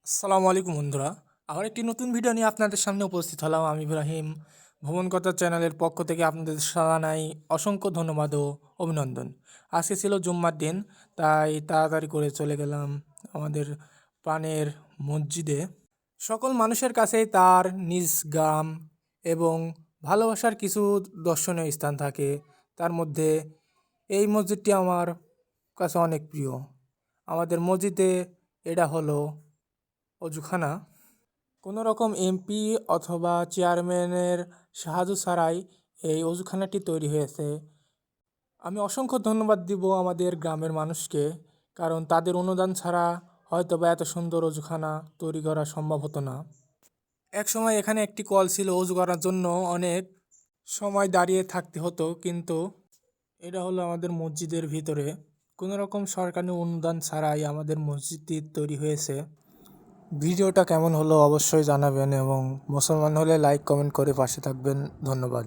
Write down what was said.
আসসালামু আলাইকুম বন্ধুরা। আবার একটি নতুন ভিডিও নিয়ে আপনাদের সামনে উপস্থিত হলাম। আমি ইব্রাহিম। ভ্রমণ কথা চ্যানেলের পক্ষ থেকে আপনাদের জানাই অসংখ্য ধন্যবাদ ও অভিনন্দন। আজকে ছিল জুম্মার দিন, তাই তাড়াতাড়ি করে চলে গেলাম আমাদের প্রাণের মসজিদে। সকল মানুষের কাছেই তার নিজ গ্রাম এবং ভালোবাসার কিছু দর্শনীয় স্থান থাকে। তার মধ্যে এই মসজিদটি আমার কাছে অনেক প্রিয়। আমাদের মসজিদে এটা হলো অজুখানা। কোনো রকম এমপি অথবা চেয়ারম্যানের সাহায্য ছাড়াই এই অজুখানাটি তৈরি হয়েছে। আমি অসংখ্য ধন্যবাদ দিব আমাদের গ্রামের মানুষকে, কারণ তাদের অনুদান ছাড়া হয়তোবা এত সুন্দর অজুখানা তৈরি করা সম্ভব হতো না। এক সময় এখানে একটি কল ছিল, অজু করার জন্য অনেক সময় দাঁড়িয়ে থাকতে হতো, কিন্তু এটা হলো আমাদের মসজিদের ভিতরে। কোনো রকম সরকারি অনুদান ছাড়াই আমাদের মসজিদটি তৈরি হয়েছে। ভিডিওটা কেমন হলো অবশ্যই জানাবেন এবং মুসলমান হলে লাইক কমেন্ট করে পাশে থাকবেন। ধন্যবাদ।